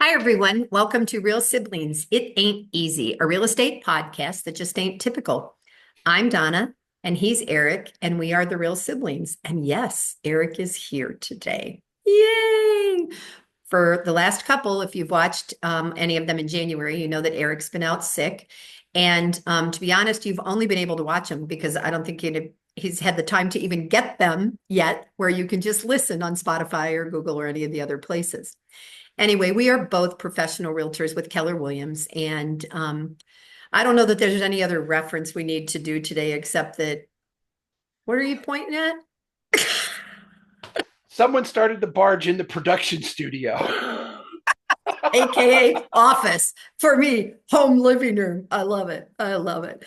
Hi, everyone. Welcome to Real Siblings. It Ain't Easy, a real estate podcast that just ain't typical. I'm Donna, and he's Eric, and we are the Real Siblings. And yes, Eric is here today. Yay! For the last couple, if you've watched any of them in January, you know that Eric's been out sick. And to be honest, you've only been able to watch him because I don't think he's had the time to even get them yet, where you can just listen on Spotify or Google or any of the other places. Anyway, we are both professional realtors with Keller Williams, and I don't know that there's any other reference we need to do today except that, what are you pointing at? Someone started to barge in the production studio. AKA office. For me, home living room. I love it. I love it.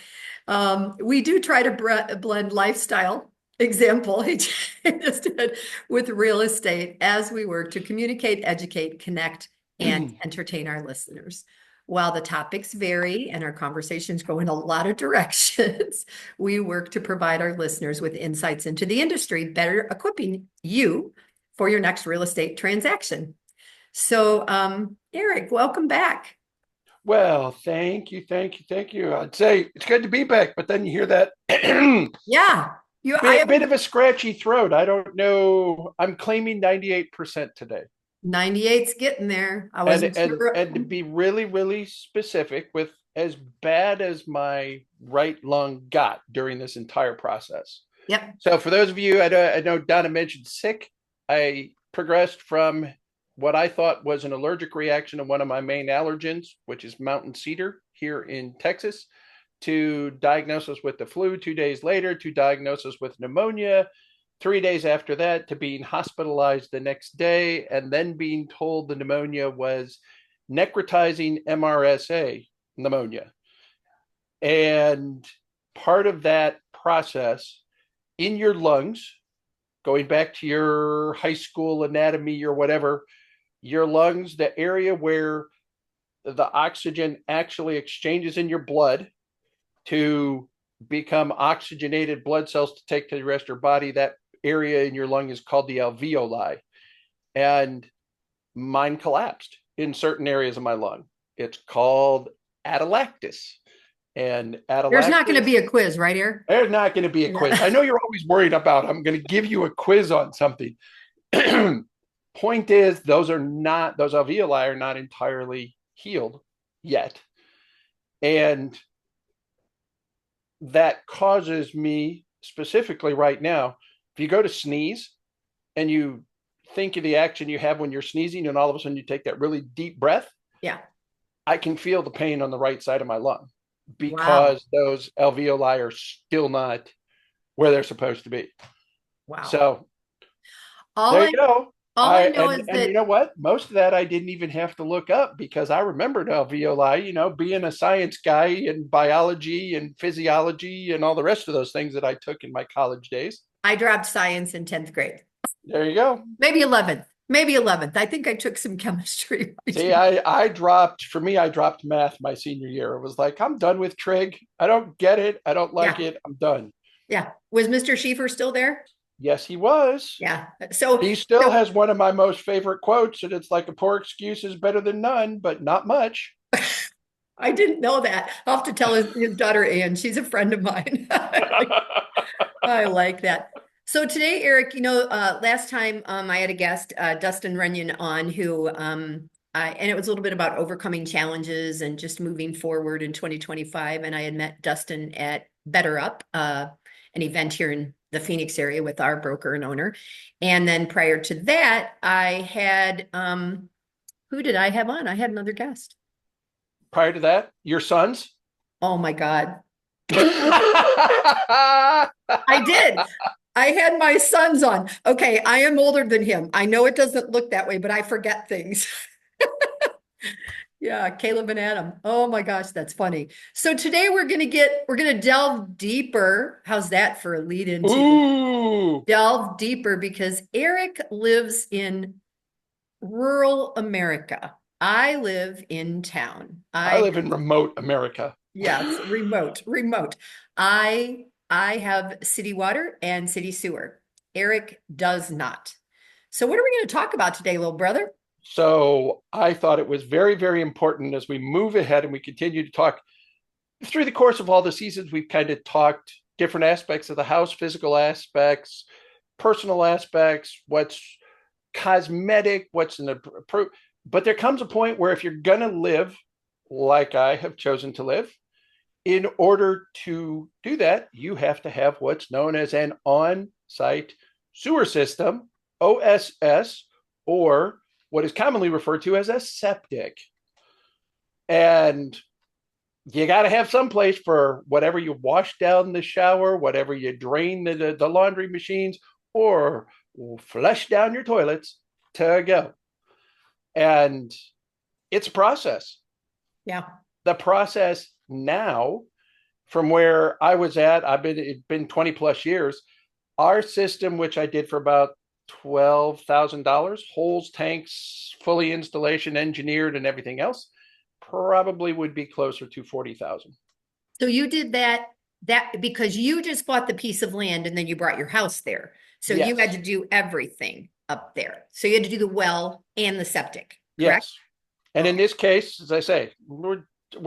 We do try to blend lifestyle example he just did with real estate as we work to communicate, educate, connect, and entertain our listeners. While the topics vary and our conversations go in a lot of directions, we work to provide our listeners with insights into the industry, better equipping you for your next real estate transaction. So, Eric, welcome back. Well, thank you. I'd say it's good to be back, but then you hear that Yeah, I bit haven't. of a scratchy throat. I don't know. I'm claiming 98% today. 98's getting there. I And wasn't and sure. and to be really specific, with as bad as my right lung got during this entire process. Yep. So for those of you, I know Donna mentioned sick. I progressed from what I thought was an allergic reaction to one of my main allergens, which is mountain cedar here in Texas, to diagnosis with the flu 2 days later, to diagnosis with pneumonia 3 days after that, to being hospitalized the next day, and then being told the pneumonia was necrotizing MRSA pneumonia. And part of that process in your lungs, going back to your high school anatomy or whatever, your lungs, the area where the oxygen actually exchanges in your blood to become oxygenated blood cells to take to the rest of your body, that area in your lung is called the alveoli. And mine collapsed in certain areas of my lung. It's called atelactis. And There's not going to atelactis, be a quiz, right here. there's not going to be a quiz. I know you're always worried about, I'm going to give you a quiz on something. Point is, those alveoli are not entirely healed yet. And that causes me specifically right now, if you go to sneeze and you think of the action you have when you're sneezing, and all of a sudden you take that really deep breath, Yeah. I can feel the pain on the right side of my lung Wow. because those alveoli are still not where they're supposed to be. Wow. So All there I you go. all I I know and is you that know what? Most of that I didn't even have to look up because I remembered alveoli, being a science guy and biology and physiology and all the rest of those things that I took in my college days. I dropped science in 10th grade. There you go. Maybe 11th. Maybe 11th. I think I took some chemistry. See, I dropped math my senior year. It was like, I'm done with trig. I don't get it. I don't like Yeah. it. I'm done. Yeah. Was Mr. Schiefer still there? Yes, he was. Yeah. So He still so has one of my most favorite quotes, and it's like, a poor excuse is better than none, but not much. I didn't know that. I'll have to tell his daughter Ann. She's a friend of mine. I like that. So today, Eric, last time I had a guest, Dustin Runyon, on who, and it was a little bit about overcoming challenges and just moving forward in 2025. And I had met Dustin at Better Up, an event here in the Phoenix area with our broker and owner. And then prior to that, I had, who did I have on? I had another guest. Prior to that, your sons? Oh my God. I did. I had my sons on. Okay, I am older than him. I know it doesn't look that way, but I forget things. Yeah, Caleb and Adam. Oh my gosh, that's funny. So today we're gonna delve deeper. How's that for a lead into Ooh, delve deeper because Eric lives in rural America. I live in town. I live in remote America. Yes, remote. I have city water and city sewer. Eric does not. So what are we going to talk about today, little brother? So I thought it was very, very important as we move ahead and we continue to talk through the course of all the seasons. We've kind of talked different aspects of the house, physical aspects, personal aspects, what's cosmetic, what's an approved. But there comes a point where if you're going to live like I have chosen to live, in order to do that, you have to have what's known as an on site sewer system, OSS, or what is commonly referred to as a septic. And you got to have some place for whatever you wash down the shower, whatever you drain the laundry machines, or flush down your toilets to go. And it's a process. Yeah. The process now, from where I was at, it's been 20 plus years. Our system, which I did for about $12,000, holes, tanks, fully installation, engineered, and everything else, probably would be closer to 40,000. So you did that because you just bought the piece of land and then you brought your house there. So you had to Yes. do everything up there. So you had to do the well and the septic, correct? Yes. And in this case, as I say, we're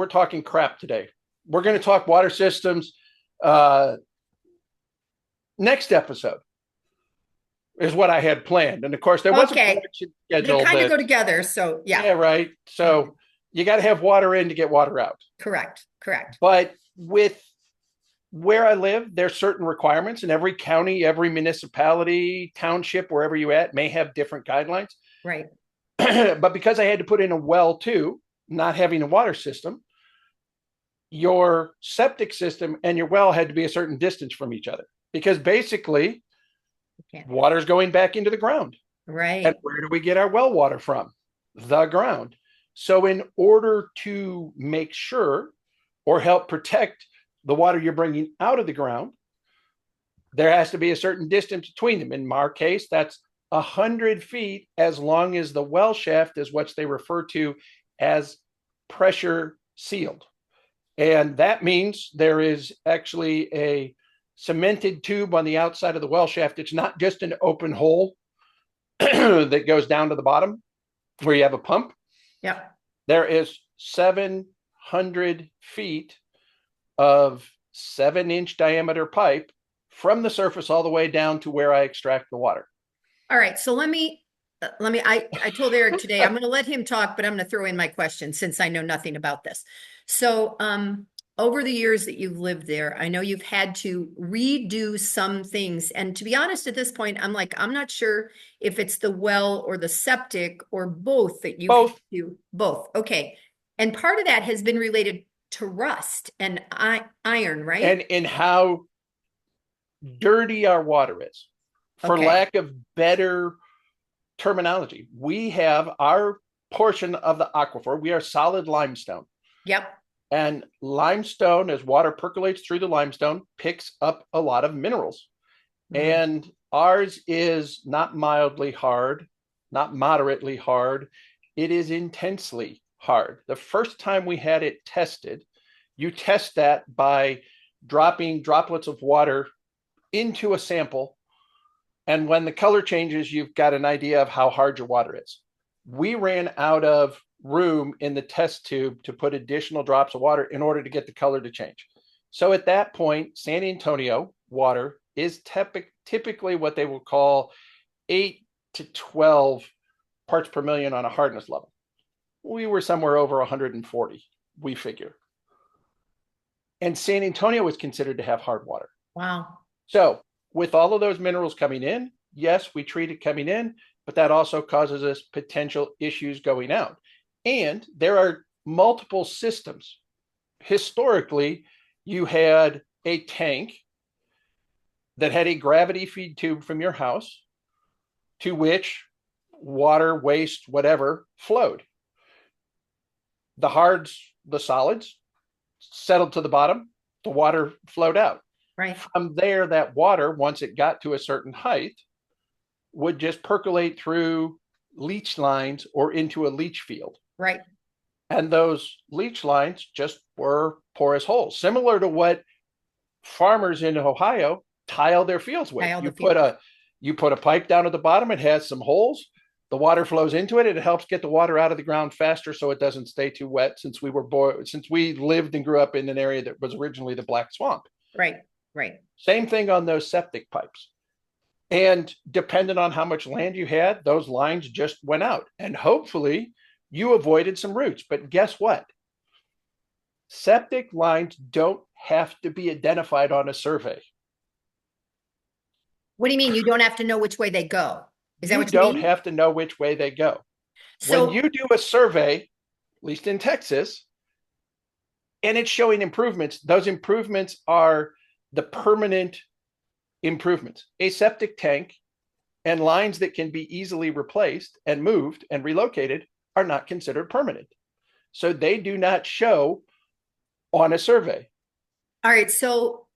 talking crap today. We're going to talk water systems. Next episode is what I had planned, and of course, there was a Okay. production They schedule kind of that. go together. So yeah. Yeah, right. Okay. So you got to have water in to get water out. Correct. Correct. But with where I live, there's certain requirements, and every county, every municipality, township, wherever you at, may have different guidelines. Right. But because I had to put in a well too, not having a water system, your septic system and your well had to be a certain distance from each other because basically Okay. water's going back into the ground. And Right. where do we get our well water from? The ground. So, in order to make sure or help protect the water you're bringing out of the ground, there has to be a certain distance between them. In our case, that's 100 feet as long as the well shaft is what they refer to as pressure sealed. And that means there is actually a cemented tube on the outside of the well shaft. It's not just an open hole that goes down to the bottom where you have a pump. Yeah. There is 700 feet of 7-inch diameter pipe from the surface all the way down to where I extract the water. All right. So I told Eric today, I'm going to let him talk, but I'm going to throw in my question since I know nothing about this. So, over the years that you've lived there, I know you've had to redo some things. And to be honest, at this point, I'm like, I'm not sure if it's the well or the septic or both that you've had Both. to do both. Okay. And part of that has been related to rust and iron, right? And how dirty our water is. For Okay. lack of better terminology, we have our portion of the aquifer, we are solid limestone. Yep. And limestone, as water percolates through the limestone, picks up a lot of minerals. And ours is not mildly hard, not moderately hard. It is intensely hard. The first time we had it tested, you test that by dropping droplets of water into a sample. And when the color changes, you've got an idea of how hard your water is. We ran out of room in the test tube to put additional drops of water in order to get the color to change. So at that point, San Antonio water is typically what they will call 8 to 12 parts per million on a hardness level. We were somewhere over 140, we figure. And San Antonio was considered to have hard water. Wow. So with all of those minerals coming in, yes, we treat it coming in, but that also causes us potential issues going out. And there are multiple systems. Historically, you had a tank that had a gravity feed tube from your house to which water, waste, whatever flowed. The hards, the solids settled to the bottom, the water flowed out. Right. From there, that water, once it got to a certain height, would just percolate through leach lines or into a leach field. Right. And those leach lines just were porous holes, similar to what farmers in Ohio tile their fields with. Tile the field. You put a pipe down at the bottom, it has some holes, The water flows into it, and it helps get the water out of the ground faster so it doesn't stay too wet, since we lived and grew up in an area that was originally the Black Swamp. Right. Right. Same thing on those septic pipes. And depending on how much land you had, those lines just went out. And hopefully you avoided some roots. But guess what? Septic lines don't have to be identified on a survey. What do you mean? You don't have to know which way they go? Is that You what you don't mean? have to know which way they go. When So, you do a survey, at least in Texas, and it's showing improvements, those improvements are the permanent improvements. A septic tank and lines that can be easily replaced and moved and relocated are not considered permanent. So they do not show on a survey. all right. So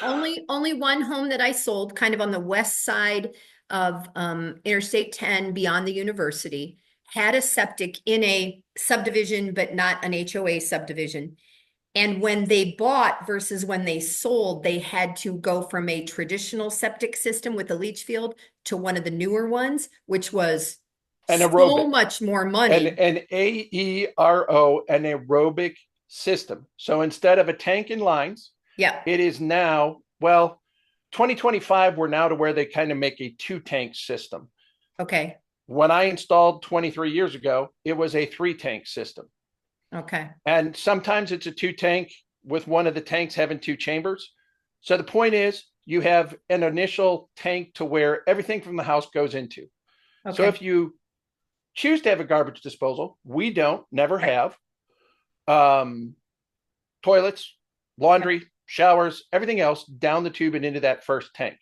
only one home that I sold, kind of on the west side of Interstate 10 beyond the university, had a septic in a subdivision, but not an HOA subdivision. And when they bought versus when they sold, they had to go from a traditional septic system with a leach field to one of the newer ones, which was An so aerobic, much more an, money. an AERO, an aerobic system. So instead of a tank and lines, Yeah. it is now, well, 2025, we're now to where they kind of make a two tank system. Okay. When I installed 23 years ago, it was a three tank system. Okay. And sometimes it's a two tank with one of the tanks having two chambers. So the point is, you have an initial tank to where everything from the house goes into. So Okay. if you choose to have a garbage disposal, we don't, never Right. have. Toilets, laundry, showers, everything else down the tube and into that first tank.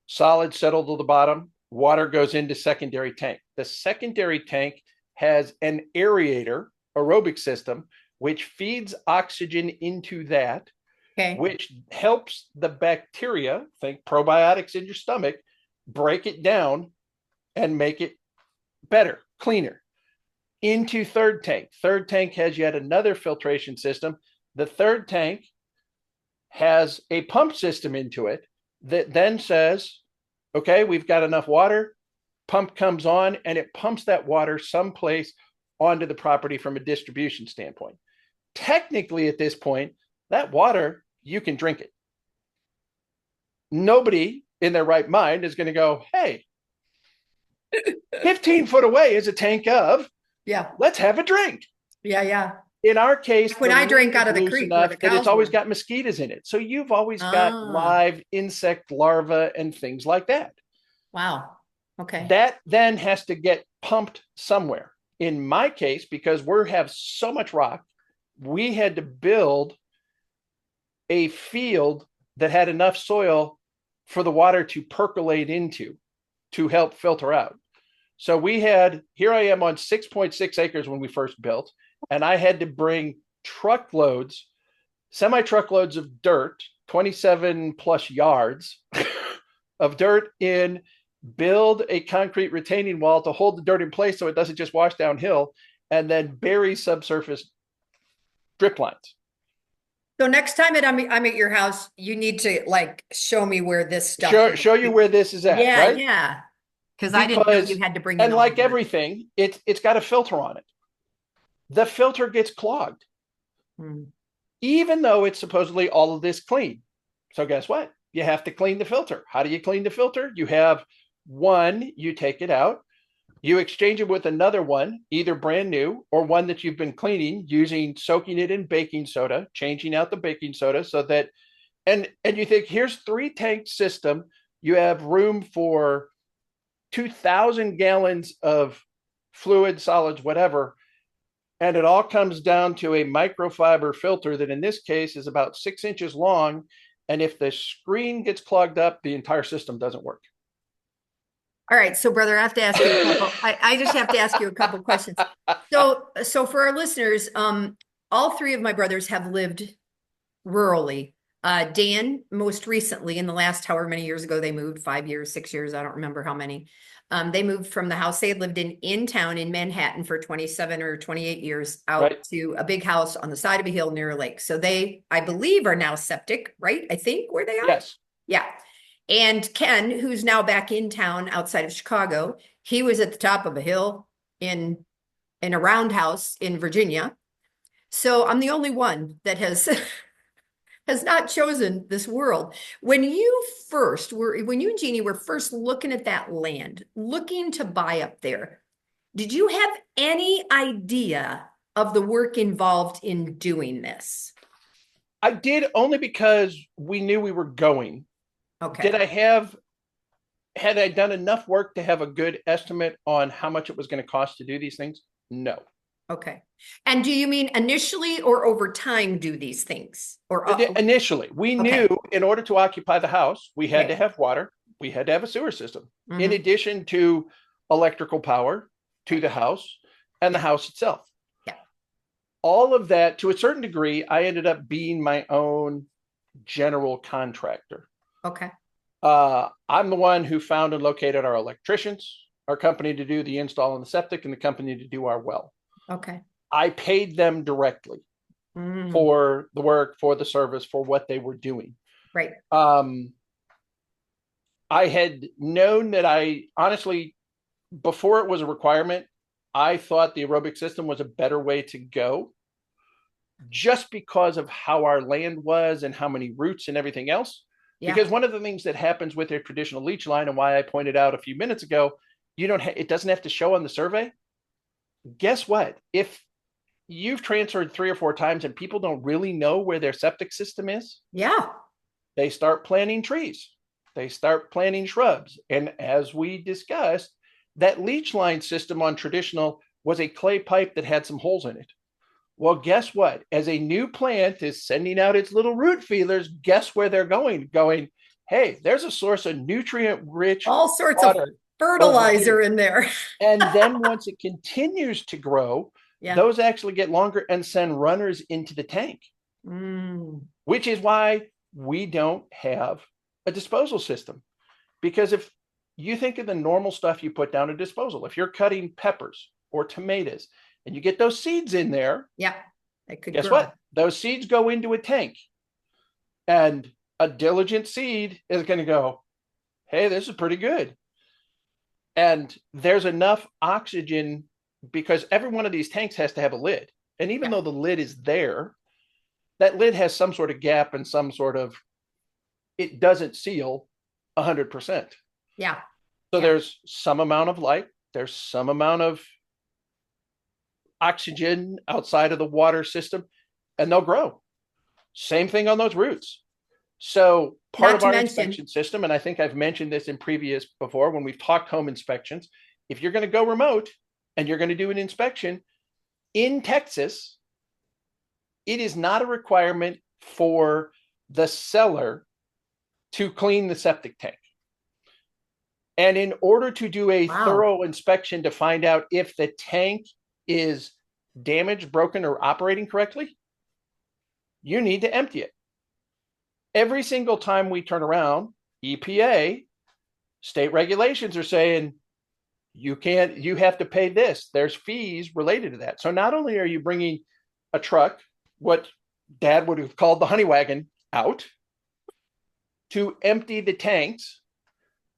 Solid settled to the bottom, water goes into secondary tank. The secondary tank has an aerator aerobic system, which feeds oxygen into that, Okay. which helps the bacteria, think probiotics in your stomach, break it down and make it better, cleaner. Into third tank. Third tank has yet another filtration system. The third tank has a pump system into it that then says, okay, we've got enough water. Pump comes on and it pumps that water someplace onto the property from a distribution standpoint. Technically, at this point, that water, you can drink it. Nobody in their right mind is going to go, hey, 15 foot away is a tank of, Yeah. let's have a drink. Yeah. Yeah. In our case, When the I lake drink is out of the loose creek where the enough that it's cows always were. got mosquitoes in it. So you've always got Ah, live insect larvae and things like that. wow. Okay. That then has to get pumped somewhere. In my case, because we have so much rock, we had to build a field that had enough soil for the water to percolate into to help filter out. So here I am on 6.6 acres when we first built, and I had to bring semi truckloads of dirt, 27 plus yards of dirt in, build a concrete retaining wall to hold the dirt in place so it doesn't just wash downhill, and then bury subsurface drip lines. So next time I'm at your house, you need to like show me where this stuff is. Show you where this is at, Yeah, right? yeah. Because I didn't know you Because, had to bring in and all like of that. everything, it's got a filter on it. The filter gets clogged, Hmm. even though it's supposedly all of this clean. So guess what? You have to clean the filter. How do you clean the filter? You have one, you take it out, you exchange it with another one, either brand new or one that you've been cleaning, soaking it in baking soda, changing out the baking soda so that, and you think, here's 3 tank system. You have room for 2,000 gallons of fluid, solids, whatever. And it all comes down to a microfiber filter that in this case is about 6 inches long. And if the screen gets clogged up, the entire system doesn't work. All right, so brother, I have to ask you a couple. I just have to ask you a couple questions. So for our listeners, all three of my brothers have lived rurally. Dan, most recently, in the last however many years ago they moved, 5 years, 6 years, I don't remember how many. They moved from the house they had lived in town in Manhattan for 27 or 28 years out Right? to a big house on the side of a hill near a lake. So they, I believe, are now septic, right? I think where they are. Yes. Yeah. And Ken, who's now back in town outside of Chicago, He was at the top of a hill in in a roundhouse in Virginia. So I'm the only one that has has not chosen this world. When you and Jeannie were first looking at that land, looking to buy up there, did you have any idea of the work involved in doing this? I did only because we knew we were going. Did Okay. I have had I done enough work to have a good estimate on how much it was going to cost to do these things? No. Okay. And do you mean initially or over time do these things? Or Initially, we knew okay. in order to occupy the house, we had to Okay. have water, we had to have a sewer system, in Hmm. addition to electrical power to Right. the house and the Yeah. house itself. Yeah. All of that, to a certain degree, I ended up being my own general contractor. Okay. I'm the one who found and located our electricians, our company to do the install on the septic, and the company to do our well. Okay. I paid them directly Mm. for the work, for the service, for what they were doing. Right. Um, I had known that I honestly, before it was a requirement, I thought the aerobic system was a better way to go just because of how our land was and how many roots and everything else. Yeah. Because one of the things that happens with a traditional leach line, and why I pointed out a few minutes ago, it doesn't have to show on the survey. Guess what? If you've transferred 3 or 4 times and people don't really know where their septic system is, Yeah. they start planting trees, they start planting shrubs. And as we discussed, that leach line system on traditional was a clay pipe that had some holes in it. Well, guess what? As a new plant is sending out its little root feelers, guess where they're going? Going, hey, there's a source of nutrient rich All sorts of water over fertilizer here. in there. And then once it continues to grow, Yeah. those actually get longer and send runners into the tank, Mm. which is why we don't have a disposal system. Because if you think of the normal stuff you put down a disposal, if you're cutting peppers or tomatoes and you get those seeds in there, Yeah. It could guess grow. what? Those seeds go into a tank, and a diligent seed is going to go, hey, this is pretty good. And there's enough oxygen because every one of these tanks has to have a lid. And even Yeah. though the lid is there, that lid has some sort of gap and some sort of, it doesn't seal 100%. Yeah. So Yeah. there's some amount of light, there's some amount of oxygen outside of the water system, and they'll grow. Same thing on those roots. So part Not of to our mention, inspection system, and I think I've mentioned this in previous before when we've talked home inspections, if you're going to go remote and you're going to do an inspection in Texas, it is not a requirement for the seller to clean the septic tank. And in order to do a wow. thorough inspection to find out if the tank is damaged, broken, or operating correctly, you need to empty it. Every single time we turn around, EPA, state regulations are saying you have to pay this. There's fees related to that. So not only are you bringing a truck, what dad would have called the honey wagon, out to empty the tanks,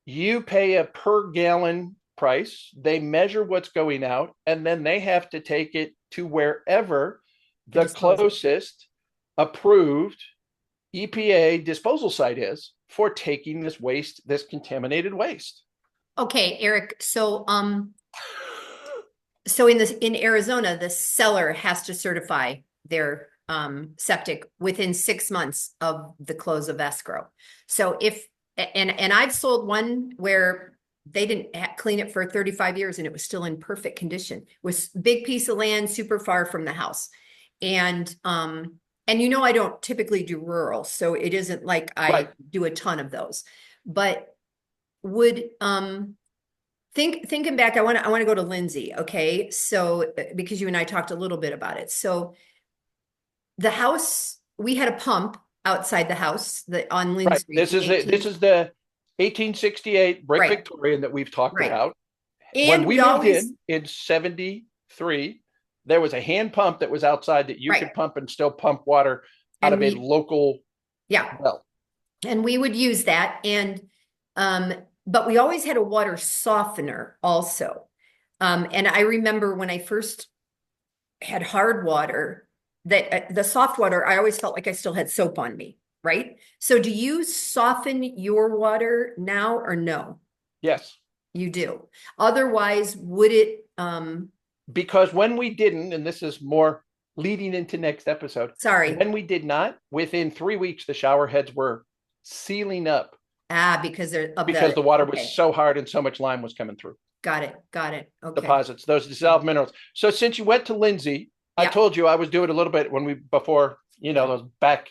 you pay a per gallon price. They measure what's going out, and then they have to take it to wherever For the disposal. closest approved EPA disposal site is for taking this waste, this contaminated waste. Okay, Eric. So in Arizona, the seller has to certify their septic within 6 months of the close of escrow. So if and I've sold one where they didn't clean it for 35 years and it was still in perfect condition. It was big piece of land, super far from the house. And I don't typically do rural, so it isn't like I Right. do a ton of those. But would thinking back, I want to go to Lindsay. Okay. So because you and I talked a little bit about it. So the house, we had a pump outside the house on Lynn Right. Street, the This 18. is the 1868 brick Right, Victorian that we've talked right. about. When And we we moved always, in 73, there was a hand pump that was outside that you right. could pump and still pump water out And of a we, local yeah. well. And we would use that. And but we always had a water softener also. And I remember when I first had hard water, that the soft water, I always felt like I still had soap on me, right? So do you soften your water now or no? Yes. You do. Otherwise, would it, Because when we didn't, and this is more leading into next episode, sorry, when we did not, within 3 weeks, the shower heads were sealing up because they're of because the, the water was okay, so hard and so much lime was coming through. got it. Okay. Deposits, those dissolved minerals. So since you went to Lindsay, I Yeah, told you I was doing a little bit when we before, those back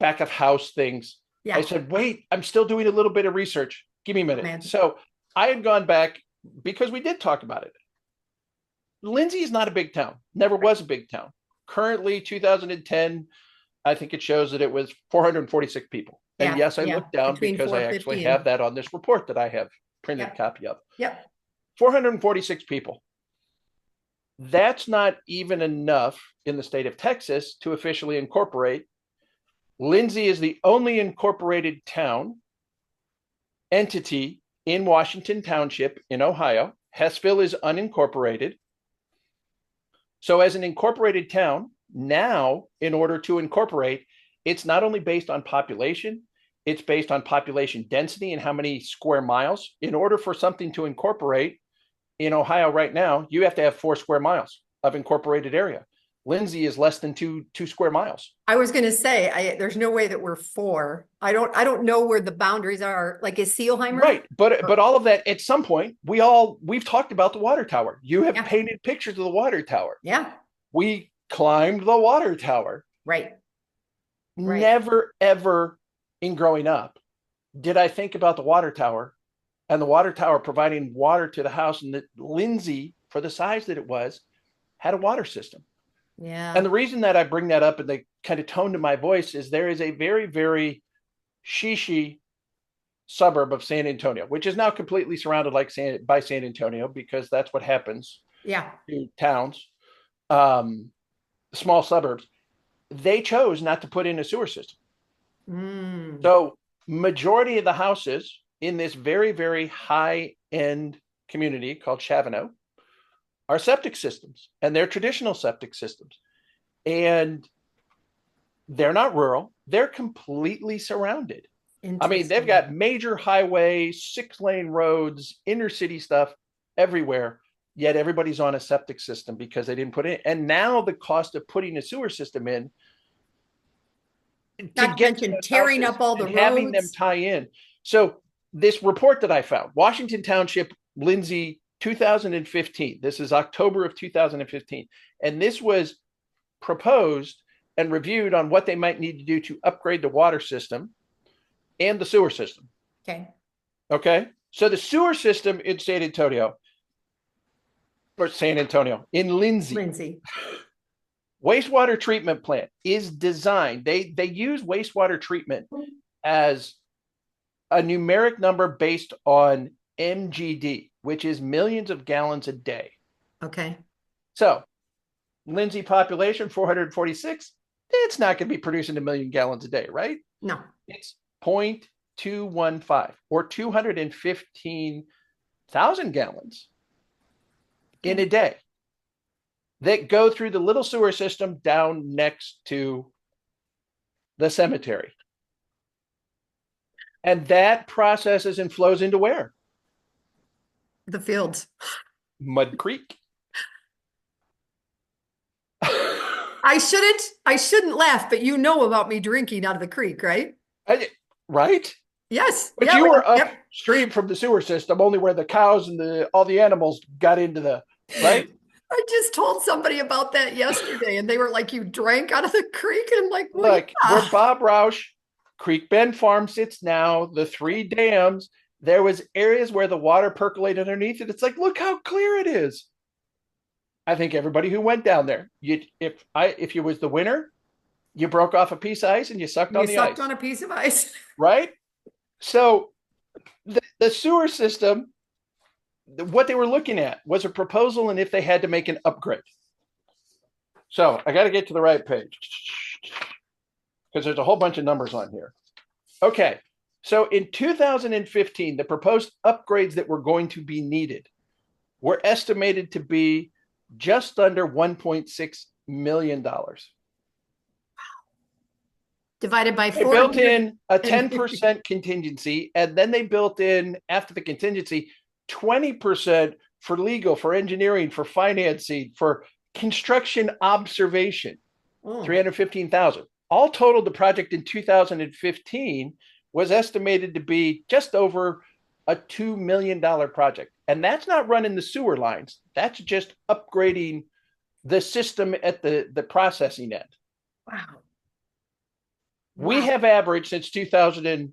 of house things. I yeah. said, wait, I'm still doing a little bit of research. Give me a minute. Man. So I had gone back because we did talk about it. Lindsay is not a big town, never was a big town. Currently, 2010, I think it shows that it was 446 people. And Yeah, yes, I yeah. looked down Between because I actually 450 have and, that on this report that I have printed a yep, copy of. yep. 446 people. That's not even enough in the state of Texas to officially incorporate. Lindsay is the only incorporated town entity in Washington Township in Ohio. Hessville is unincorporated. So, as an incorporated town, now, in order to incorporate, it's not only based on population, it's based on population density and how many square miles. In order for something to incorporate in Ohio right now, you have to have 4 square miles of incorporated area. Lindsay is less than two square miles. I was going to say, there's no way that we're four. I don't know where the boundaries are. Like, is Seelheimer? Right, but all of that at some point we've talked about the water tower. You have Yeah, painted pictures of the water tower. yeah, We climbed the water tower. right, right. Never ever in growing up did I think about the water tower and the water tower providing water to the house, and that Lindsay, for the size that it was, had a water system. And Yeah. the reason that I bring that up and the kind of tone to my voice is there is a very, very shishi suburb of San Antonio, which is now completely surrounded by San Antonio, because that's what happens Yeah. to towns, um, small suburbs. They chose not to put in a sewer system. Mm. So majority of the houses in this very, very high end community called Chavano are septic systems, and they're traditional septic systems. And they're not rural, they're completely surrounded. I mean, they've Interesting. got major highways, 6-lane roads, inner city stuff everywhere. Yet everybody's on a septic system because they didn't put it in. And now the cost of putting a sewer system in to Not to get to mention those tearing houses up all the and having them roads. tie in. So this report that I found, Washington Township, Lindsay, 2015. This is October of 2015. And this was proposed and reviewed on what they might need to do to upgrade the water system and the sewer system. Okay. Okay. So the sewer system in San Antonio, in Lindsay, Lindsay. wastewater treatment plant is designed. They use wastewater treatment as a numeric number based on MGD, which is millions of gallons a day. Okay. So Lindsay population 446, it's not going to be producing 1 million gallons a day, right? No. It's 0.215 or 215,000 gallons in Okay. a day that go through the little sewer system down next to the cemetery. And that processes and flows into where? The fields. Mud Creek. I shouldn't laugh, but you know about me drinking out of the creek, right? Right? Yes. But Yeah. you were Yep. upstream from the sewer system, only where the cows and all the animals got into the, right? I just told somebody about that yesterday, and they were like, "You drank out of the creek?" And I'm like, "Well, Look, where yeah." Bob Roush Creek Bend Farm sits now, the 3 dams, there was areas where the water percolated underneath it. It's like, look how clear it is. I think everybody who went down there, if you was the winter, you broke off a piece of ice and you sucked You on the sucked ice, on a piece of ice. right? So the sewer system, what they were looking at was a proposal and if they had to make an upgrade. So I got to get to the right page because there's a whole bunch of numbers on here. Okay. So in 2015, the proposed upgrades that were going to be needed were estimated to be just under $1.6 million. Divided by They built 400. in a 10% contingency, and then they built in, after the contingency, 20% for legal, for engineering, for financing, for construction observation, Oh, 315,000. All total, the project in 2015 was estimated to be just over a $2 million project. And that's not running the sewer lines. That's just upgrading the system at the processing end. wow. We Wow. have averaged since 2000 and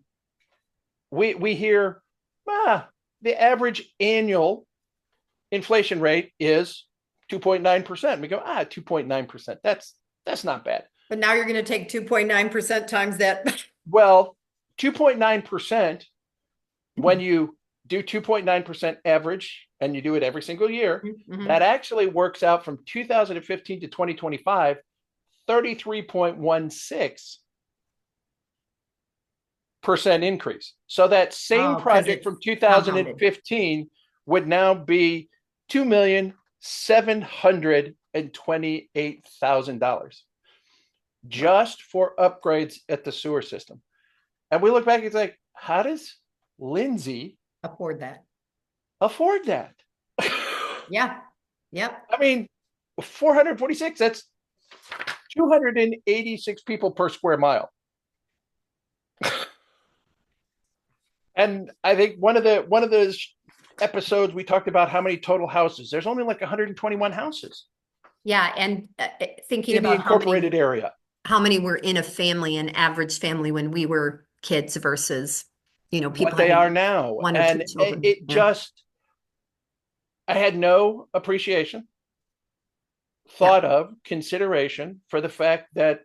we hear the average annual inflation rate is 2.9%. We go, 2.9%. That's not bad. But now you're going to take 2.9% times that. Well, 2.9%, when you do 2.9% average and you do it every single year, that Mhm. actually works out from 2015 to 2025, 33.16% increase. So that same Oh, because project it's from compounded. 2015 would now be $2,728,000 Wow. just for upgrades at the sewer system. And we look back, it's like, how does Lindsay Afford that. afford that? Yeah. Yep. I mean, 446, that's 286 people per square mile. And I think one of the episodes we talked about how many total houses. There's only like 121 houses Yeah. And thinking in the about incorporated area. how many were in a family, an average family when we were kids versus, What people they are having now. one or two And children. it Yeah. just, I had no appreciation, Yeah. thought of, consideration for the fact that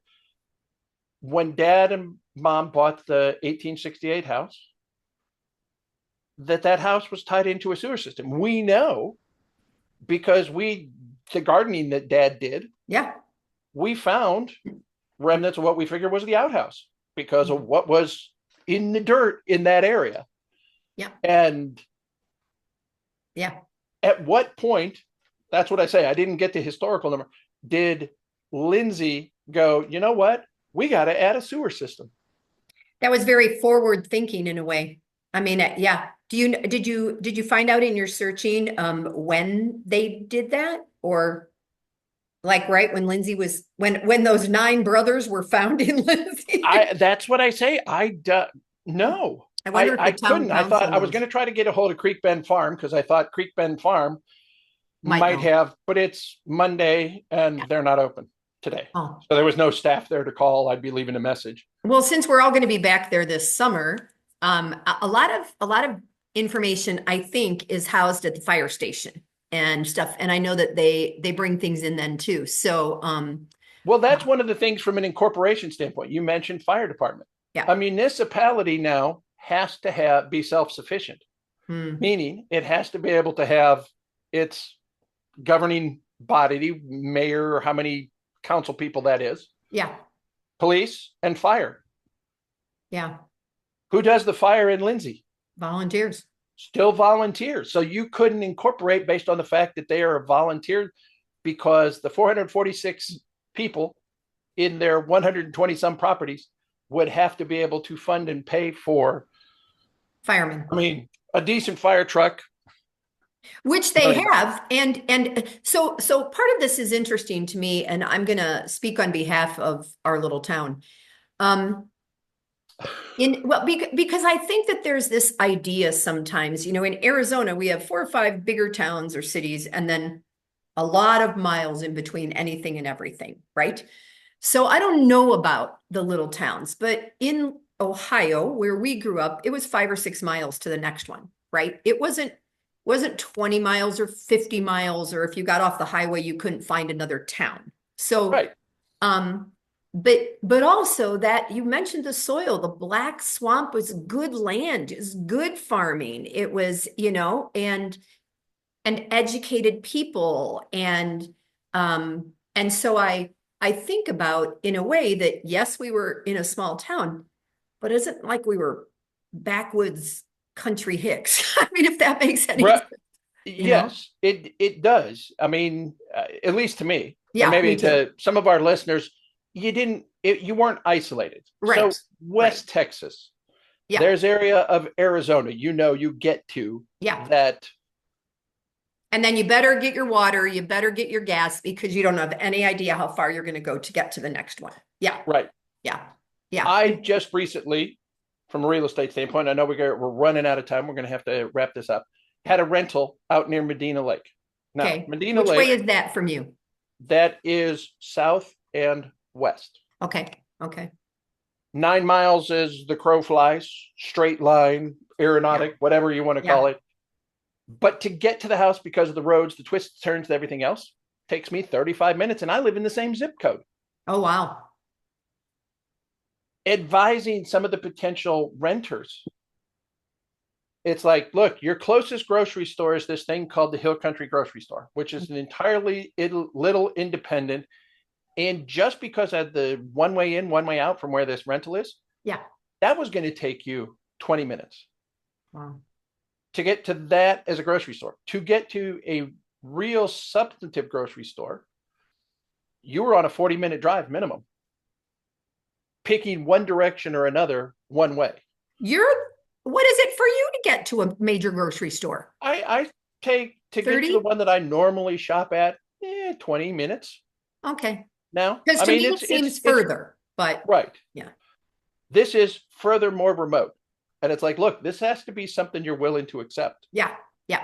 when dad and mom bought the 1868 house, that house was tied into a sewer system. We know because the gardening that dad did, Yeah. we found remnants of what we figured was the outhouse because of what was in the dirt in that area. Yeah. And Yeah. at what point, that's what I say, I didn't get the historical number, did Lindsay go, you know what? We got to add a sewer system. That was very forward thinking in a way. I mean, yeah. Did you find out in your searching when they did that, or like right when Lindsay was when those nine brothers were found in Lindsay? That's what I say. No, I wonder if the I town couldn't. I council thought I was knows. going to try to get a hold of Creek Bend Farm because I thought Creek Bend Farm Might might know. have, but it's Monday and Yeah. they're not open today. Oh. So there was no staff there to call. I'd be leaving a message. Well, since we're all going to be back there this summer, a lot of information I think is housed at the fire station and stuff. And I know that they bring things in then too. So Well, that's one of the things from an incorporation standpoint. You mentioned fire department. yeah. A municipality now has to be self-sufficient, Hmm. meaning it has to be able to have its governing body, mayor, or how many council people that is, Yeah. police, and fire. Yeah. Who does the fire in Lindsay? Volunteers. Still volunteers. So you couldn't incorporate based on the fact that they are a volunteer because the 446 people in their 120 some properties would have to be able to fund and pay for, Firemen. I mean, a decent fire truck, Which they $1 million. have. And so part of this is interesting to me, and I'm gonna speak on behalf of our little town. Um, because I think that there's this idea sometimes, in Arizona, we have 4 or 5 bigger towns or cities, and then a lot of miles in between anything and everything, right? So I don't know about the little towns, but in Ohio, where we grew up, it was 5 or 6 miles to the next one, right? It wasn't 20 miles or 50 miles, or if you got off the highway, you couldn't find another town. So Right. um, but also that you mentioned the soil, the black swamp was good land, is good farming. It was, and educated people. And so I think about in a way that yes, we were in a small town, but isn't like we were backwoods country hicks. I mean, if that makes any Right. sense, you know? Yes, it does. I mean, at least to me, and Yeah, me maybe too. to some of our listeners, you weren't isolated. So Right. Right. West Texas, Yeah. there's area of Arizona, you get to Yeah. that. And then you better get your water, you better get your gas because you don't have any idea how far you're going to go to get to the next one. Yeah. Right. Yeah. Yeah. I just recently, from a real estate standpoint, I know we're running out of time. We're going to have to wrap this up. Yeah. Had a rental out near Medina Lake. Now, Okay. Medina Which way Lake, is that from you? that is south and west. Okay. Okay. 9 miles as the crow flies, straight line, Yeah. aeronautic, whatever you want to call Yeah. it. But to get to the house because of the roads, the twists, turns, everything else, takes me 35 minutes, and I live in the same zip code. Oh, wow. Advising some of the potential renters, it's like, look, your closest grocery store is this thing called the Hill Country Grocery Store, which is an entirely little independent. And just because I had the one way in, one way out from where this rental is, Yeah. that was going to take you 20 minutes. Wow. To get to that as a grocery store. To get to a real substantive grocery store, you were on a 40-minute drive minimum, picking one direction or another one way. What is it for you to get to a major grocery store? I take to get to the 30? one that I normally shop at 20 minutes Okay. now. Because I to mean, me, it seems further, but right. yeah. This is further more remote. And it's like, look, this has to be something you're willing to accept. Yeah. Yeah.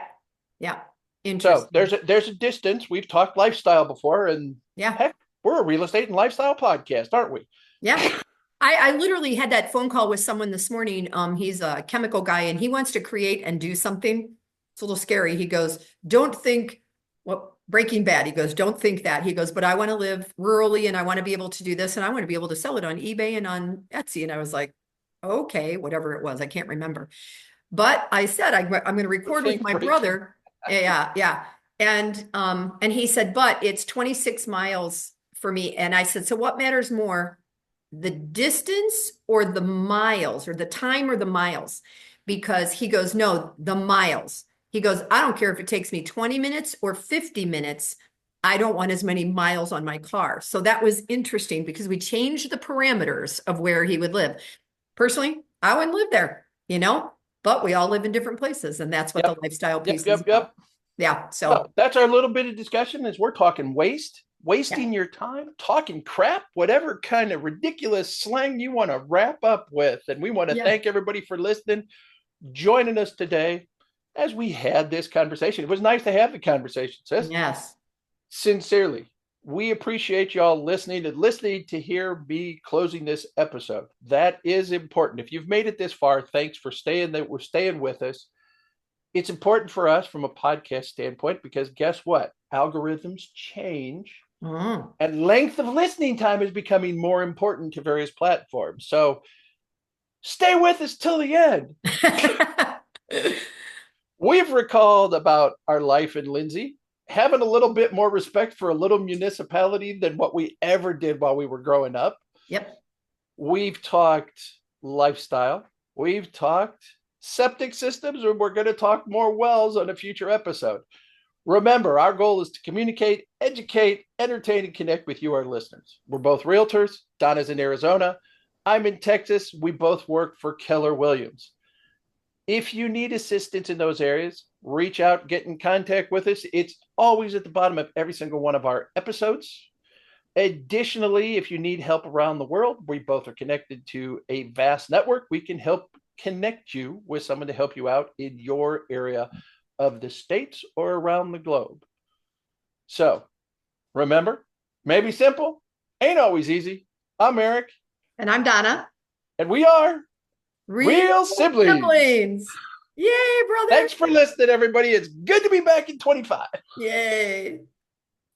Yeah. So Interesting. there's a distance. We've talked lifestyle before, and Yeah. heck, we're a real estate and lifestyle podcast, aren't we? Yeah. I literally had that phone call with someone this morning. He's a chemical guy and he wants to create and do something. It's a little scary. He goes, don't think, well, Breaking Bad. He goes, don't think that. He goes, but I want to live rurally and I want to be able to do this and I want to be able to sell it on eBay and on Etsy. And I was like, okay, whatever it was. I can't remember. But I said, I'm going to record with Think my breaking. brother. Yeah. Yeah. And he said, but it's 26 miles for me. And I said, so what matters more? The distance or the miles or the time or the miles? Because he goes, no, the miles. He goes, I don't care if it takes me 20 minutes or 50 minutes. I don't want as many miles on my car. So that was interesting because we changed the parameters of where he would live. Personally, I wouldn't live there, but we all live in different places. And that's what the Yep. lifestyle Yep. piece is Yep. about. Yep. Yeah. So Well, that's our little bit of discussion is we're talking yeah. wasting your time, talking crap, whatever kind of ridiculous slang you want to wrap up with. And we want to Yeah. thank everybody for listening, joining us today as we had this conversation. It was nice to have the conversation, sis. Yes. Sincerely, we appreciate y'all listening to hear me closing this episode. That is important. If you've made it this far, thanks for staying with us. It's important for us from a podcast standpoint because guess what? Algorithms change Mm. and length of listening time is becoming more important to various platforms. So stay with us till the end. We've recalled about our life in Lindsay, having a little bit more respect for a little municipality than what we ever did while we were growing up. Yep. We've talked lifestyle. We've talked septic systems, and we're going to talk more wells on a future episode. Remember, our goal is to communicate, educate, entertain, and connect with you, our listeners. We're both realtors. Donna's in Arizona. I'm in Texas. We both work for Keller Williams. If you need assistance in those areas, reach out, get in contact with us. It's always at the bottom of every single one of our episodes. Additionally, if you need help around the world, we both are connected to a vast network. We can help connect you with someone to help you out in your area of the States or around the globe. So remember, maybe simple, ain't always easy. I'm Eric. And I'm Donna. And we are Real Siblings. Yay, brother. Thanks for listening, everybody. It's good to be back in 25. Yay.